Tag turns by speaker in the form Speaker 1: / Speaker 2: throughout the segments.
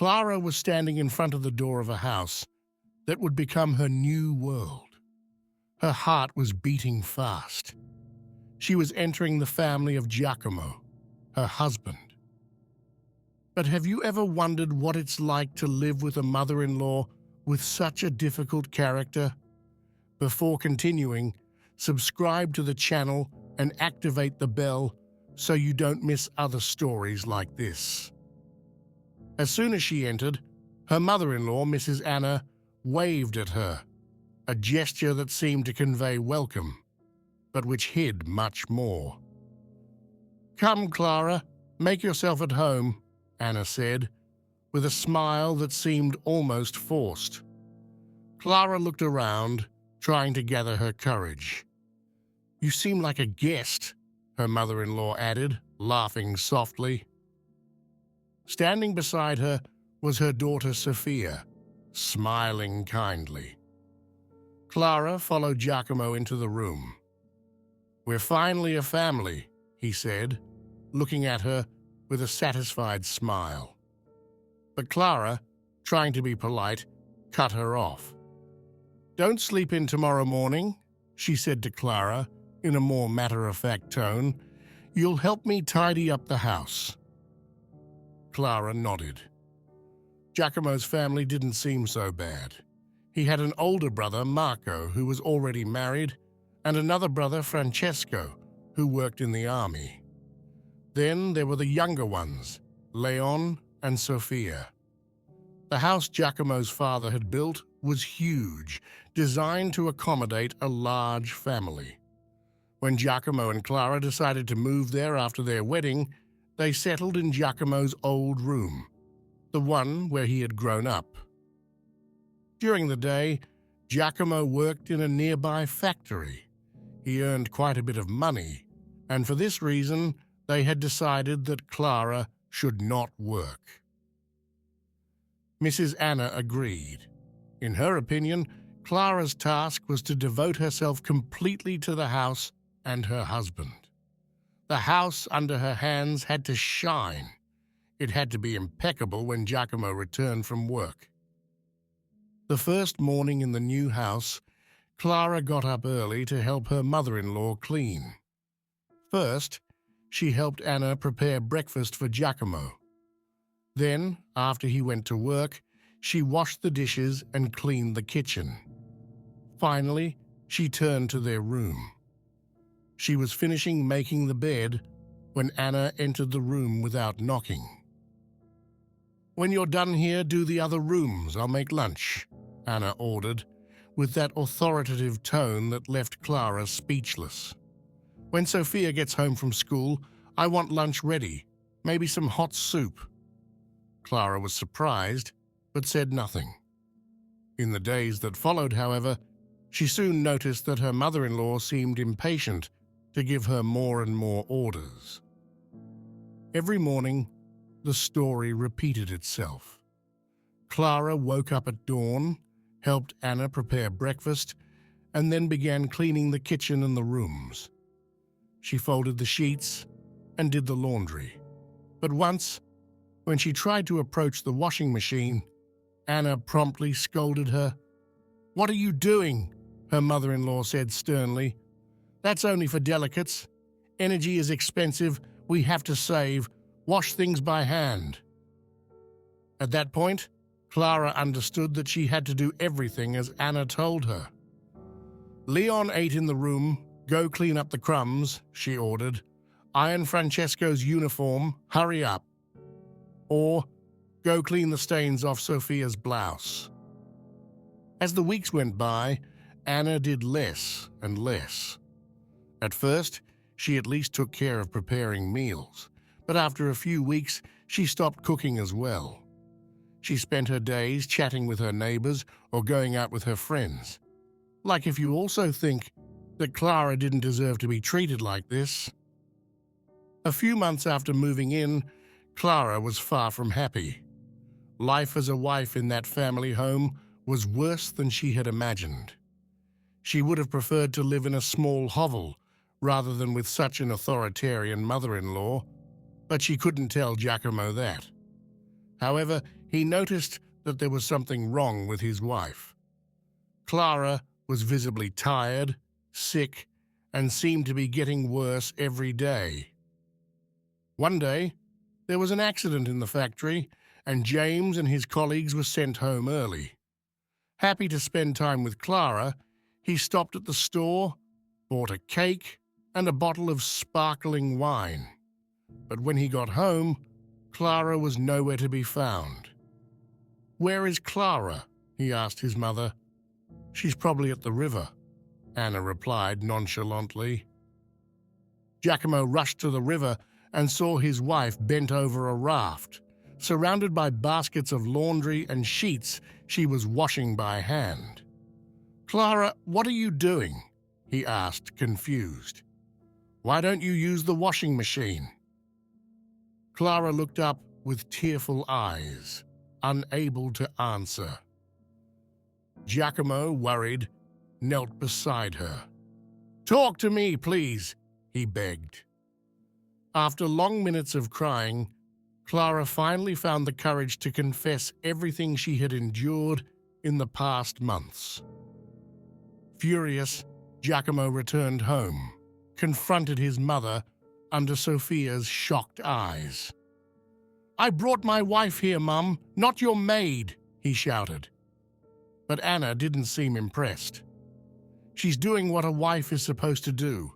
Speaker 1: Clara was standing in front of the door of a house that would become her new world. Her heart was beating fast. She was entering the family of Giacomo, her husband. But have you ever wondered what it's like to live with a mother-in-law with such a difficult character? Before continuing, subscribe to the channel and activate the bell so you don't miss other stories like this. As soon as she entered, her mother-in-law, Mrs. Anna, waved at her, a gesture that seemed to convey welcome, but which hid much more. "Come, Clara, make yourself at home," Anna said, with a smile that seemed almost forced. Clara looked around, trying to gather her courage. "You seem like a guest," her mother-in-law added, laughing softly. Standing beside her was her daughter Sophia, smiling kindly. Clara followed Giacomo into the room. "We're finally a family," he said, looking at her with a satisfied smile. But Clara, trying to be polite, cut her off. "Don't sleep in tomorrow morning," she said to Clara in a more matter-of-fact tone. "You'll help me tidy up the house." Clara nodded. Giacomo's family didn't seem so bad. He had an older brother, Marco, who was already married, and another brother, Francesco, who worked in the army. Then there were the younger ones, Leon and Sophia. The house Giacomo's father had built was huge, designed to accommodate a large family. When Giacomo and Clara decided to move there after their wedding, they settled in Giacomo's old room, the one where he had grown up. During the day, Giacomo worked in a nearby factory. He earned quite a bit of money, and for this reason, they had decided that Clara should not work. Mrs. Anna agreed. In her opinion, Clara's task was to devote herself completely to the house and her husband. The house under her hands had to shine. It had to be impeccable when Giacomo returned from work. The first morning in the new house, Clara got up early to help her mother-in-law clean. First, she helped Anna prepare breakfast for Giacomo. Then, after he went to work, she washed the dishes and cleaned the kitchen. Finally, she turned to their room. She was finishing making the bed when Anna entered the room without knocking. "When you're done here, do the other rooms. I'll make lunch," Anna ordered, with that authoritative tone that left Clara speechless. "When Sophia gets home from school, I want lunch ready, maybe some hot soup." Clara was surprised, but said nothing. In the days that followed, however, she soon noticed that her mother-in-law seemed impatient to give her more and more orders. Every morning, the story repeated itself. Clara woke up at dawn, helped Anna prepare breakfast, and then began cleaning the kitchen and the rooms. She folded the sheets and did the laundry. But once, when she tried to approach the washing machine, Anna promptly scolded her. "What are you doing?" her mother-in-law said sternly. "That's only for delicates. Energy is expensive. We have to save. Wash things by hand." At that point, Clara understood that she had to do everything as Anna told her. "Leon ate in the room. Go clean up the crumbs," she ordered. "Iron Francesco's uniform. Hurry up." Or, "Go clean the stains off Sophia's blouse." As the weeks went by, Anna did less and less. At first, she at least took care of preparing meals, but after a few weeks, she stopped cooking as well. She spent her days chatting with her neighbors or going out with her friends. Like if you also think that Clara didn't deserve to be treated like this. A few months after moving in, Clara was far from happy. Life as a wife in that family home was worse than she had imagined. She would have preferred to live in a small hovel rather than with such an authoritarian mother-in-law, but she couldn't tell Giacomo that. However, he noticed that there was something wrong with his wife. Clara was visibly tired, sick, and seemed to be getting worse every day. One day, there was an accident in the factory, and James and his colleagues were sent home early. Happy to spend time with Clara, he stopped at the store, bought a cake and a bottle of sparkling wine. But when he got home, Clara was nowhere to be found. "Where is Clara?" he asked his mother. "She's probably at the river," Anna replied nonchalantly. Giacomo rushed to the river and saw his wife bent over a raft, surrounded by baskets of laundry and sheets she was washing by hand. "Clara, what are you doing?" he asked, confused. "Why don't you use the washing machine?" Clara looked up with tearful eyes, unable to answer. Giacomo, worried, knelt beside her. "Talk to me, please," he begged. After long minutes of crying, Clara finally found the courage to confess everything she had endured in the past months. Furious, Giacomo returned home, confronted his mother under Sophia's shocked eyes. "I brought my wife here, Mum, not your maid," he shouted. But Anna didn't seem impressed. "She's doing what a wife is supposed to do,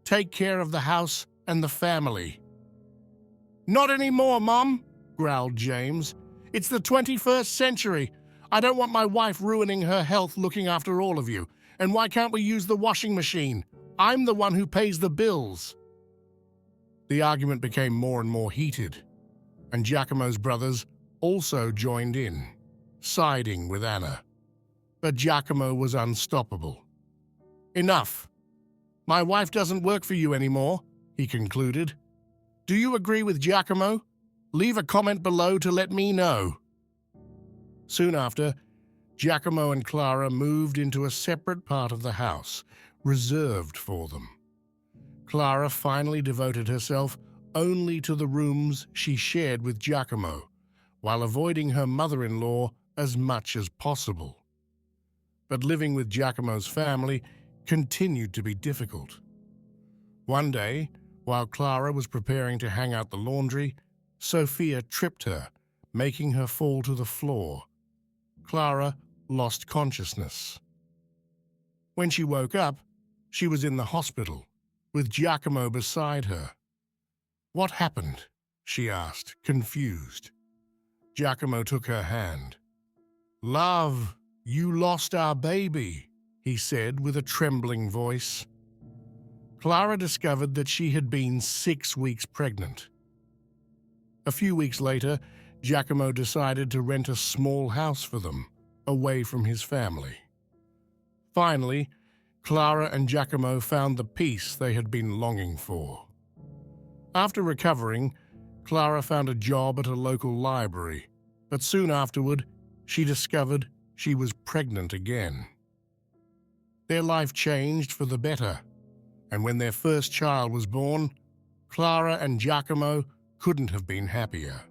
Speaker 1: take care of the house and the family." "Not anymore, Mum," growled James. "It's the 21st century. I don't want my wife ruining her health looking after all of you. And why can't we use the washing machine? I'm the one who pays the bills." The argument became more and more heated, and Giacomo's brothers also joined in, siding with Anna. But Giacomo was unstoppable. "Enough. My wife doesn't work for you anymore," he concluded. "Do you agree with Giacomo? Leave a comment below to let me know." Soon after, Giacomo and Clara moved into a separate part of the house, reserved for them. Clara finally devoted herself only to the rooms she shared with Giacomo, while avoiding her mother-in-law as much as possible. But living with Giacomo's family continued to be difficult. One day, while Clara was preparing to hang out the laundry, Sophia tripped her, making her fall to the floor. Clara lost consciousness. When she woke up, she was in the hospital, with Giacomo beside her. "What happened?" she asked, confused. Giacomo took her hand. "Love, you lost our baby," he said with a trembling voice. Clara discovered that she had been 6 weeks pregnant. A few weeks later, Giacomo decided to rent a small house for them, away from his family. Finally, Clara and Giacomo found the peace they had been longing for. After recovering, Clara found a job at a local library, but soon afterward, she discovered she was pregnant again. Their life changed for the better, and when their first child was born, Clara and Giacomo couldn't have been happier.